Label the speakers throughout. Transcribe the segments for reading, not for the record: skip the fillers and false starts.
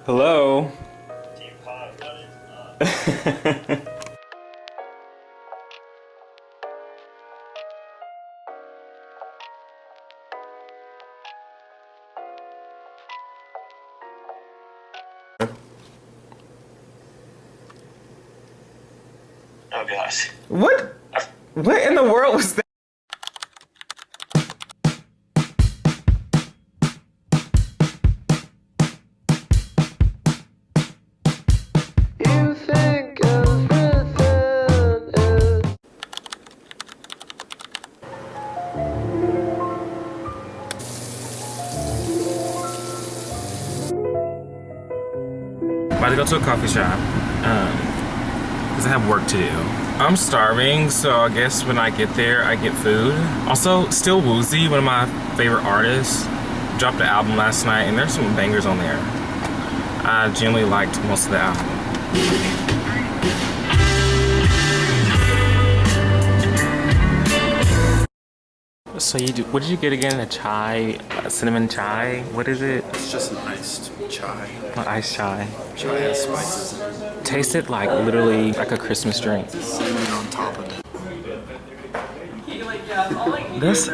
Speaker 1: Hello?
Speaker 2: Oh gosh.
Speaker 1: What? What in the world was that?
Speaker 3: You think everything is.
Speaker 1: About to go to a coffee shop, because I have work to do. I'm starving, so I guess when I get there, I get food. Also, Still Woozy, one of my favorite artists, dropped an album last night, and there's some bangers on there. I generally liked most of the album. So what did you get again? A chai, a cinnamon chai? What is it?
Speaker 4: It's just an iced chai.
Speaker 1: An iced chai.
Speaker 4: Chai has spices in it.
Speaker 1: Tasted like literally like a Christmas drink.
Speaker 4: Cinnamon on top of it.
Speaker 1: This.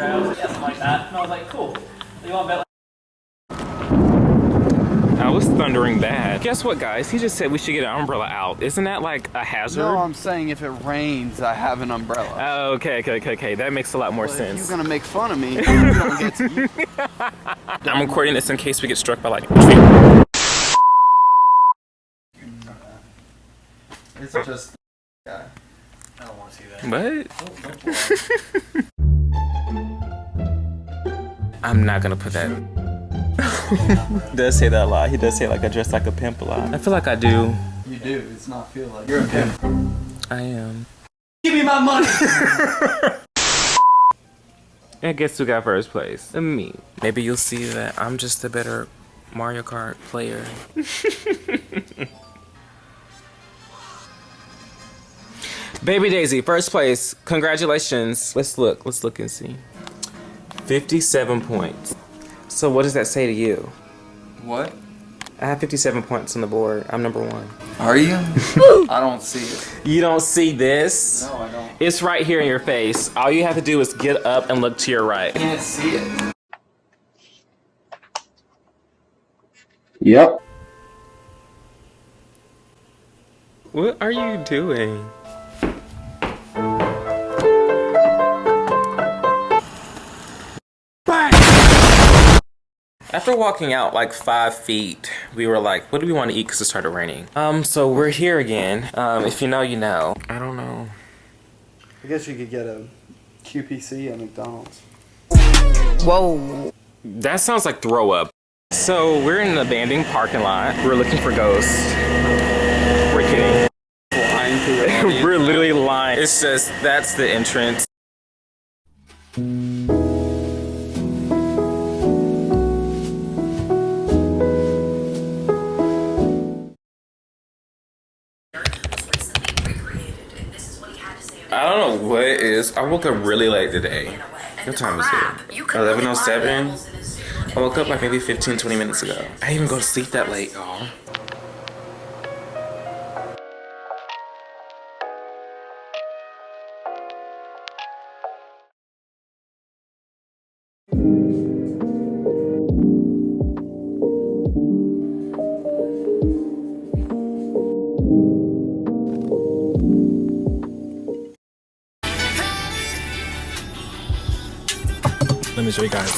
Speaker 1: I was thundering that. Guess what, guys? He just said we should get an umbrella out. Isn't that like a hazard?
Speaker 5: No, I'm saying if it rains, I have an umbrella.
Speaker 1: Oh, okay. That makes a lot more sense.
Speaker 5: If you're gonna make fun of me, I'm gonna get to you.
Speaker 1: I'm recording this in case we get struck by lightning.
Speaker 5: It's just. Yeah.
Speaker 4: I don't want to see that.
Speaker 1: What? I'm not gonna put that. He does say that a lot. He does say like I dress like a pimp a lot. I feel like I do.
Speaker 5: You do. It's not feel like you're a pimp.
Speaker 1: I am.
Speaker 5: Give me my money.
Speaker 1: And guess who got first place? Me. Maybe you'll see that I'm just a better Mario Kart player. Baby Daisy, first place. Congratulations. Let's look and see. 57 points. So what does that say to you?
Speaker 5: What?
Speaker 1: I have 57 points on the board. I'm number 1.
Speaker 5: Are you? I don't see it.
Speaker 1: You don't see this?
Speaker 5: No, I don't.
Speaker 1: It's right here in your face. All you have to do is get up and look to your right.
Speaker 5: I can't see it.
Speaker 1: Yep. What are you doing? After walking out like 5 feet, we were like, what do we want to eat because it started raining? So we're here again. If you know, you know. I don't know.
Speaker 5: I guess you could get a QPC at McDonald's.
Speaker 1: Whoa. That sounds like throw up. So we're in an abandoned parking lot. We're looking for ghosts. We're kidding.
Speaker 5: Lying to your audience.
Speaker 1: We're literally lying. It's just, that's the entrance. I don't know what it is. I woke up really late today. What time is it? 11:07? I woke up like maybe 15-20 minutes ago. I didn't even go to sleep that late, y'all. Let me show you guys.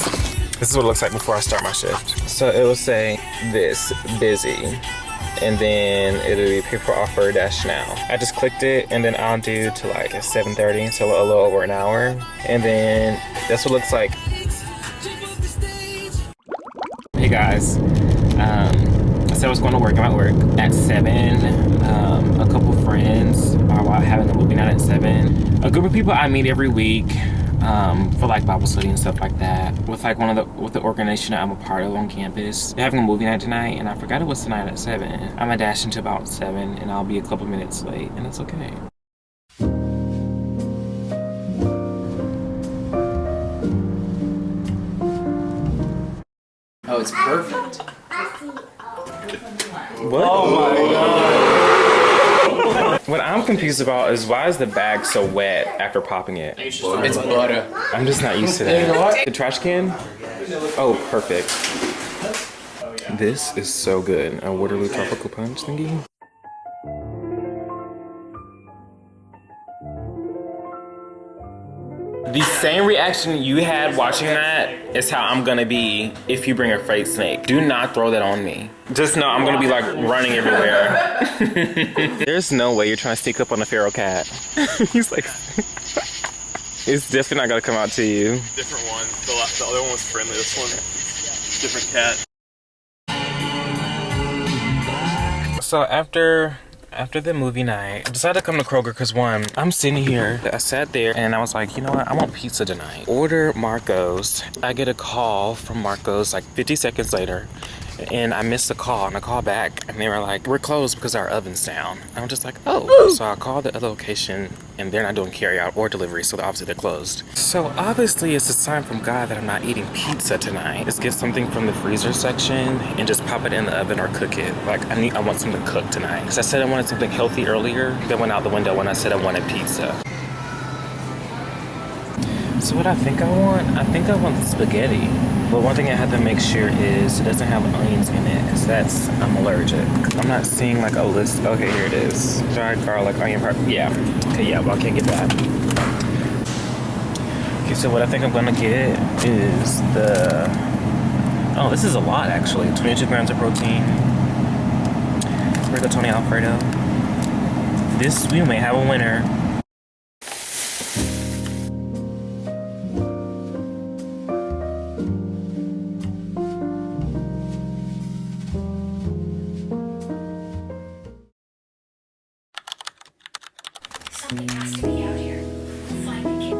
Speaker 1: This is what it looks like before I start my shift. So it will say this, busy. And then it'll be paper offer dash now. I just clicked it and then I'll do to like 7:30, so a little over an hour. And then that's what it looks like. Hey guys, I said I was going to work. I'm at work at 7. A couple friends are having a movie night at 7. A group of people I meet every week. For like Bible study and stuff like that with like with the organization that I'm a part of on campus. They're having a movie night tonight and I forgot it was tonight at 7. I'm gonna dash into about 7 and I'll be a couple minutes late and it's okay.
Speaker 5: Oh, it's perfect.
Speaker 1: What? Oh my god. What I'm confused about is why is the bag so wet after popping it?
Speaker 4: It's butter.
Speaker 1: I'm just not used to that. The trash can? Oh, perfect. This is so good. A Waterloo Tropical Punch thingy. The same reaction you had watching that is how I'm gonna be if you bring a fake snake. Do not throw that on me. Just know I'm gonna be like running everywhere. There's no way you're trying to sneak up on a feral cat. He's like, it's definitely not gonna come out to you.
Speaker 6: Different one. The other one was friendly. This one, different cat.
Speaker 1: So after the movie night, I decided to come to Kroger because one, I'm sitting here. I sat there and I was like, you know what? I want pizza tonight. Order Marco's. I get a call from Marco's like 50 seconds later. And I missed the call, and I called back, and they were like, we're closed because our oven's down. I'm just like, oh. So I called the other location, and they're not doing carry out or delivery, so obviously they're closed. So obviously it's a sign from God that I'm not eating pizza tonight. Just get something from the freezer section and just pop it in the oven or cook it. Like I want something to cook tonight. Because I said I wanted something healthy earlier, that went out the window when I said I wanted pizza. So what I think I want spaghetti. But one thing I have to make sure is it doesn't have onions in it, because I'm allergic. I'm not seeing like a list. Okay, here it is. Dried garlic, onion powder. Yeah. Okay, yeah, well I can't get that. Okay, so what I think I'm gonna get is oh, this is a lot actually. 22 grams of protein. Rigatoni Alfredo. This, we may have a winner.
Speaker 7: Something has to be out here. Find the kid.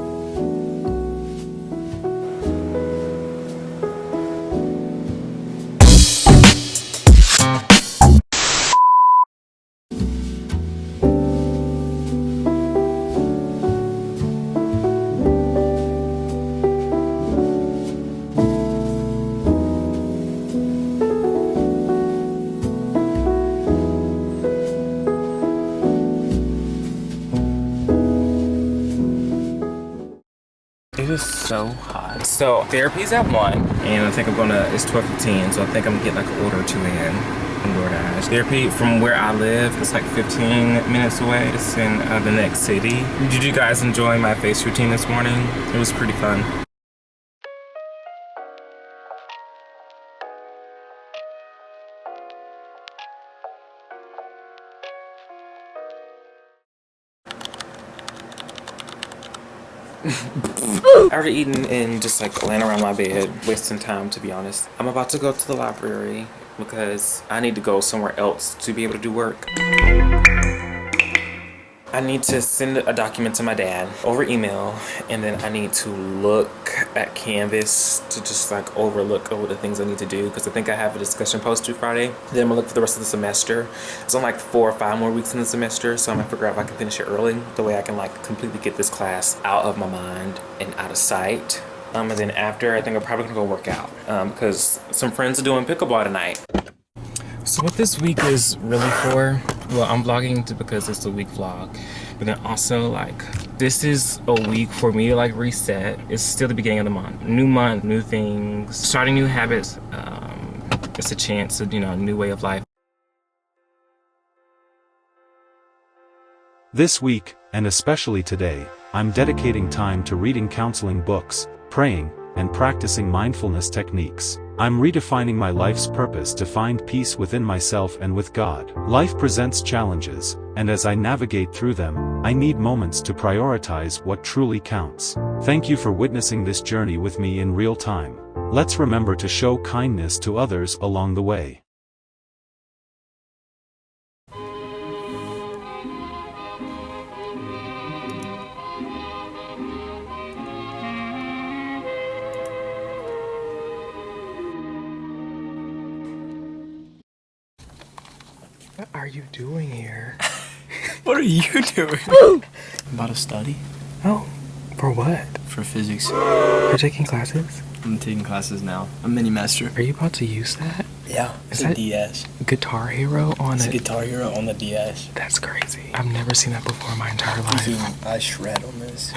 Speaker 1: It is so hot. So therapy's at 1, and I think it's 12:15, so I think I'm getting like an order or two in from DoorDash. Therapy from where I live, it's like 15 minutes away. It's in the next city. Did you guys enjoy my face routine this morning? It was pretty fun. After eating and just like laying around my bed, wasting time to be honest, I'm about to go to the library because I need to go somewhere else to be able to do work. I need to send a document to my dad over email, and then I need to look at Canvas to just like overlook over the things I need to do, because I think I have a discussion post due Friday. Then I'm gonna look for the rest of the semester. So I'm like 4 or 5 more weeks in the semester, so I'm gonna figure out if I can finish it early, the way I can like completely get this class out of my mind and out of sight. And then after, I think I'm probably gonna go work out because some friends are doing pickleball tonight. So what this week is really for, well, I'm vlogging because it's a week vlog, but then also like this is a week for me to like reset. It's still the beginning of the month, new things, starting new habits. It's a chance to, a new way of life.
Speaker 8: This week, and especially today, I'm dedicating time to reading counseling books, praying, and practicing mindfulness techniques. I'm redefining my life's purpose to find peace within myself and with God. Life presents challenges, and as I navigate through them, I need moments to prioritize what truly counts. Thank you for witnessing this journey with me in real time. Let's remember to show kindness to others along the way.
Speaker 1: What are you doing here?
Speaker 4: What are you doing? I'm about to study.
Speaker 1: Oh, for what?
Speaker 4: For physics.
Speaker 1: You're taking classes?
Speaker 4: I'm taking classes now. I'm mini master.
Speaker 1: Are you about to use that?
Speaker 4: Yeah, it's
Speaker 1: Is
Speaker 4: a
Speaker 1: that-
Speaker 4: DS.
Speaker 1: Guitar Hero on
Speaker 4: It's a
Speaker 1: it.
Speaker 4: Guitar Hero on the DS.
Speaker 1: That's crazy. I've never seen that before in my entire
Speaker 4: Dude,
Speaker 1: life.
Speaker 4: I shred on this.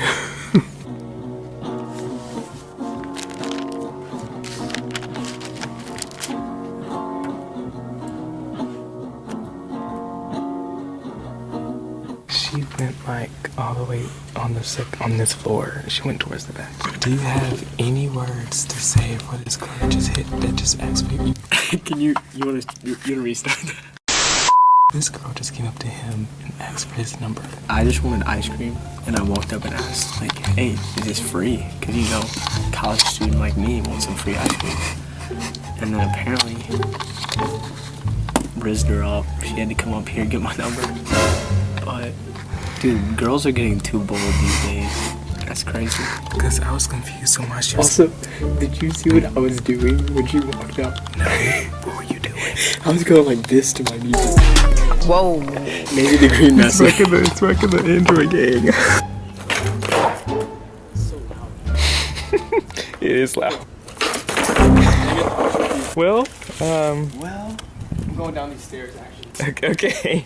Speaker 1: She went like all the way on this floor. She went towards the back. Do you have any words to say for this girl that just asked for you?
Speaker 4: Can you wanna restart that?
Speaker 1: This girl just came up to him and asked for his number.
Speaker 4: I just wanted ice cream, and I walked up and asked, like, hey, is this free? Because, you know, college student like me wants some free ice cream. And then apparently, rizzed her up. She had to come up here and get my number. But, dude, girls are getting too bold these days. That's crazy.
Speaker 1: Because I was confused so much. She was,
Speaker 4: Also, did you see what I was doing when she walked up?
Speaker 1: no, what were you doing?
Speaker 4: I was going like this to my music.
Speaker 1: Whoa.
Speaker 4: Maybe the green
Speaker 1: It's
Speaker 4: message.
Speaker 1: back in the Android gang. It is loud. Well,
Speaker 4: Well, I'm going down these stairs, actually.
Speaker 1: okay.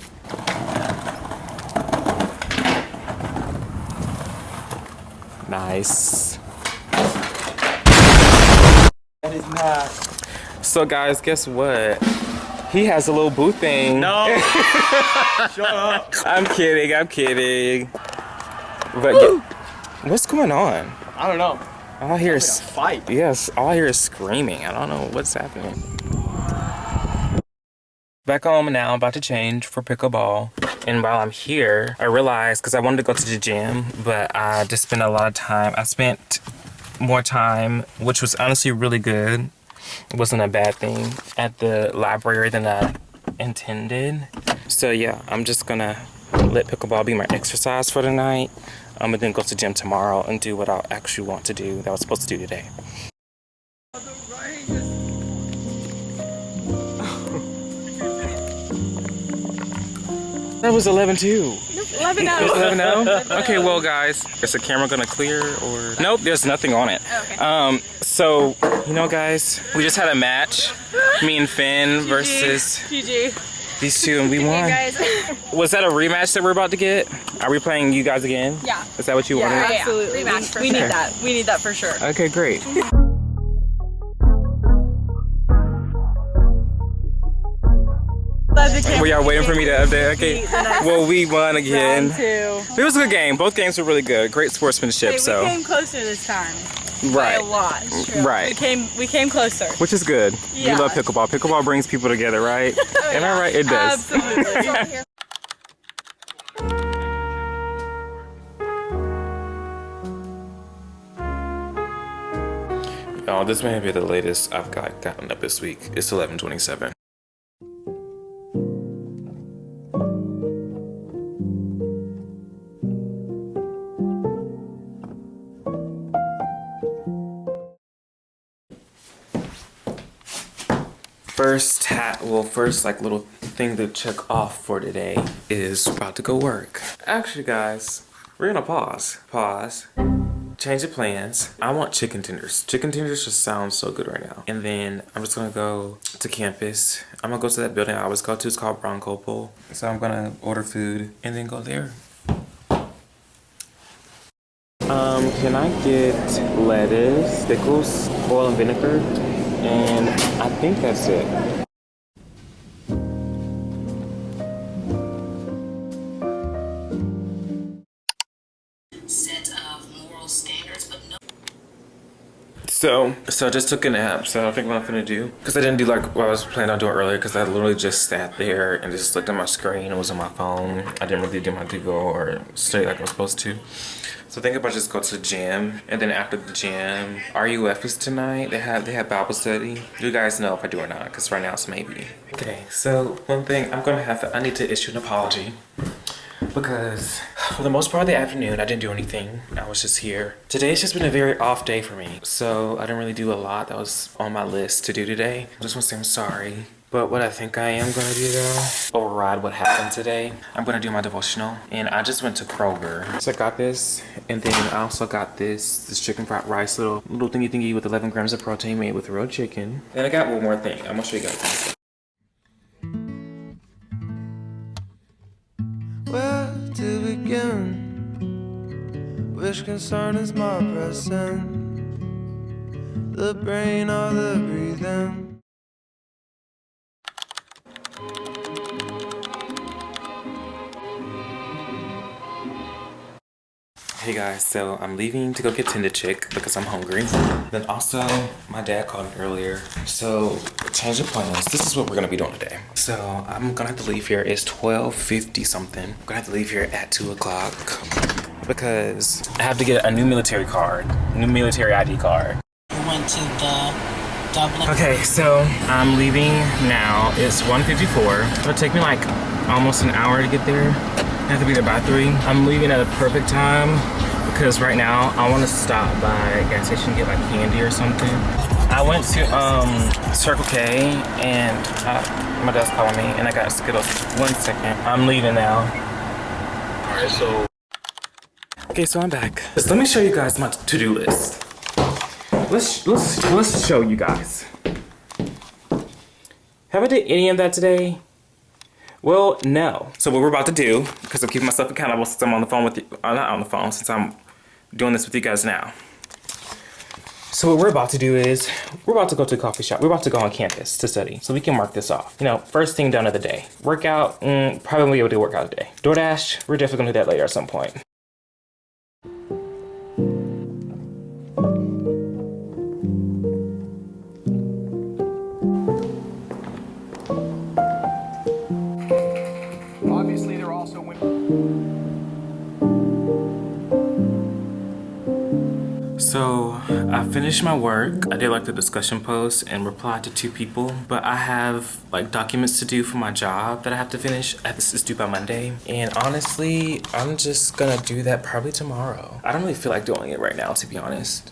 Speaker 1: Nice.
Speaker 4: That is not.
Speaker 1: So guys, guess what? He has a little boo thing.
Speaker 4: No! Shut up!
Speaker 1: I'm kidding. But what's going on?
Speaker 4: I don't know.
Speaker 1: All I hear
Speaker 4: It's
Speaker 1: is
Speaker 4: like a fight.
Speaker 1: yes. All I hear is screaming. I don't know what's happening. Back home now. I'm about to change for pickleball. And while I'm here, I realized because I wanted to go to the gym, but I just spent a lot of time. I spent more time, which was honestly really good. It wasn't a bad thing at the library than I intended. So yeah, I'm just gonna let pickleball be my exercise for the night. I'm gonna then go to the gym tomorrow and do what I actually want to do that I was supposed to do today. That was 11-2. 11-0. Okay, well, guys, is the camera gonna clear or? Nope, there's nothing on it.
Speaker 9: Okay.
Speaker 1: So you know, guys, we just had a match, me and Finn versus
Speaker 9: GG.
Speaker 1: these two, and we won.
Speaker 9: Guys.
Speaker 1: Was that a rematch that we're about to get? Are we playing you guys again?
Speaker 9: Yeah.
Speaker 1: Is that what you wanted?
Speaker 9: Yeah, absolutely.
Speaker 7: Rematch for
Speaker 9: we
Speaker 7: sure.
Speaker 9: need that. We need that for sure.
Speaker 1: Okay, great. Well, y'all waiting for me to update? Okay. Well, we won again.
Speaker 9: Round two.
Speaker 1: It was a good game. Both games were really good. Great sportsmanship.
Speaker 9: Hey,
Speaker 1: So
Speaker 9: we came closer this time.
Speaker 1: right,
Speaker 9: By a lot.
Speaker 1: right.
Speaker 9: We came closer.
Speaker 1: Which is good.
Speaker 9: Yeah.
Speaker 1: We love pickleball. Pickleball brings people together, right? Am I right? It does.
Speaker 9: Absolutely.
Speaker 1: Oh, this may be the latest I've gotten up this week. It's 11:27. First like little thing to check off for today is about to go work. Actually, guys, we're gonna pause. Change the plans. I want chicken tenders. Chicken tenders just sound so good right now. And then I'm just gonna go to campus. I'm gonna go to that building I always go to. It's called Brown Copal. So I'm gonna order food and then go there. Can I get lettuce, pickles, oil and vinegar? And I think that's it.
Speaker 7: Set of moral standards, but no.
Speaker 1: So I just took a nap, so I don't think what I'm gonna do. Because I didn't do like what I was planning on doing earlier, because I literally just sat there and just looked at my screen. It was on my phone. I didn't really do my Devo or study like I was supposed to. So I think if I just go to the gym, and then after the gym, RUF is tonight. They have Bible study. You guys know if I do or not, because right now it's maybe. Okay, so one thing I need to issue an apology. Because for the most part of the afternoon, I didn't do anything. I was just here. Today's just been a very off day for me. So I didn't really do a lot that was on my list to do today. I just want to say I'm sorry. But what I think I am gonna do though, override what happened today. I'm gonna do my devotional, and I just went to Kroger. So I got this, and then I also got this chicken fried rice, little thingy with 11 grams of protein made with real chicken. And I got one more thing. I'm gonna show you guys.
Speaker 3: Where to begin? Which concern is more pressing? The brain or the breathing?
Speaker 1: Hey guys, so I'm leaving to go get Tender Chick because I'm hungry. Then also, my dad called me earlier. So, change of plans. This is what we're gonna be doing today. So, I'm gonna have to leave here. It's 12:50 something. I'm gonna have to leave here at 2 o'clock because I have to get a new military card, new military ID card.
Speaker 10: We went to the Dublin.
Speaker 1: Okay, so I'm leaving now. It's 1:54. It'll take me like almost an hour to get there. I have to be there by 3. I'm leaving at a perfect time because right now I want to stop by a gas station and get like candy or something. I went to Circle K and my dad's calling me and I got Skittles. 1 second. I'm leaving now. Alright, so. Okay, so I'm back. So let me show you guys my to-do list. Let's show you guys. Have I did any of that today? Well, no. So what we're about to do, because I'm keeping myself accountable since I'm on the phone with you, not on the phone, since I'm doing this with you guys now. So what we're about to do is, we're about to go to a coffee shop. We're about to go on campus to study, so we can mark this off. You know, first thing done of the day. Workout, probably won't be able to do a workout today. DoorDash, we're definitely gonna do that later at some point.
Speaker 6: Obviously, there are also women.
Speaker 1: So I finished my work. I did like the discussion post and replied to 2 people, but I have like documents to do for my job that I have to finish. This is due by Monday. And honestly, I'm just gonna do that probably tomorrow. I don't really feel like doing it right now, to be honest.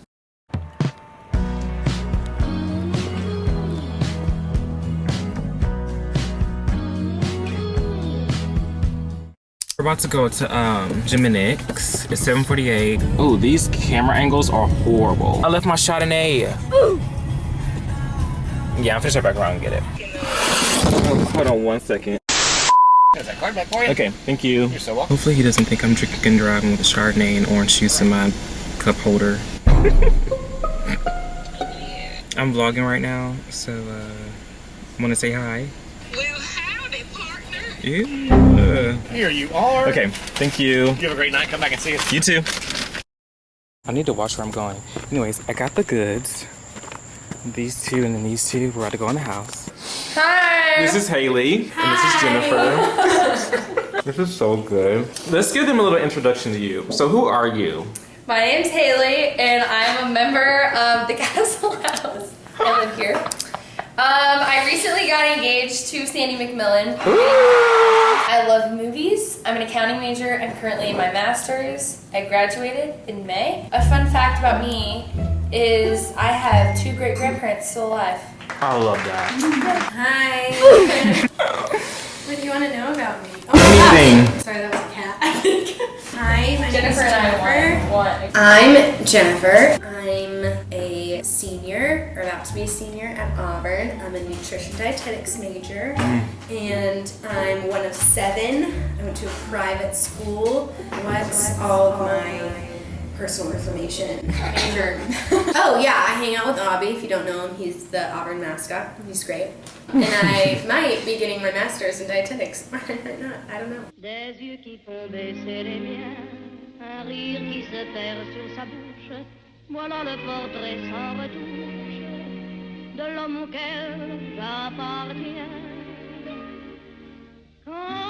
Speaker 1: We're about to go to Jim and Nick's. It's 7:48. Oh, these camera angles are horrible. I left my Chardonnay. Ooh. Yeah, I'm finna back around and get it. Hold on 1 second.
Speaker 6: There's that card back for you.
Speaker 1: Okay, thank you.
Speaker 6: You're so welcome.
Speaker 1: Hopefully he doesn't think I'm drinking and driving with a Chardonnay and orange juice in my cup holder. I'm vlogging right now, so I want to say hi.
Speaker 10: Well, howdy, partner.
Speaker 1: Yeah.
Speaker 6: Here you are.
Speaker 1: Okay, thank you.
Speaker 6: You have a great night. Come back and see us.
Speaker 1: You too. I need to watch where I'm going. Anyways, I got the goods. These 2 and then these 2. We're about to go in the house.
Speaker 9: Hi.
Speaker 1: This is Haley.
Speaker 9: Hi.
Speaker 1: And this is Jennifer. This is so good. Let's give them a little introduction to you. So who are you?
Speaker 9: My name's Haley, and I'm a member of the Castle House. I live here. I recently got engaged to Sandy McMillan. I love movies. I'm an accounting major. I'm currently in my master's. I graduated in May. A fun fact about me is I have 2 great-grandparents still alive.
Speaker 1: I love that.
Speaker 11: Hi. What do you want to know about me?
Speaker 1: Anything.
Speaker 11: Sorry, that was a cat. Hi, my name is
Speaker 9: Jennifer and
Speaker 11: Jennifer.
Speaker 9: I
Speaker 11: I'm Jennifer. I'm a senior, or about to be a senior at Auburn. I'm a nutrition dietetics major, and I'm one of 7. I went to a private school. What's all of my personal information? Major. Oh yeah, I hang out with Abby. If you don't know him, he's the Auburn mascot. He's great. And I might be getting my master's in dietetics. I might not. I don't know.
Speaker 7: Des yeux qui font baisser les miens, un rire qui se perd sur sa bouche. Voilà le portrait sans retouche de l'homme auquel j'appartiens. Quand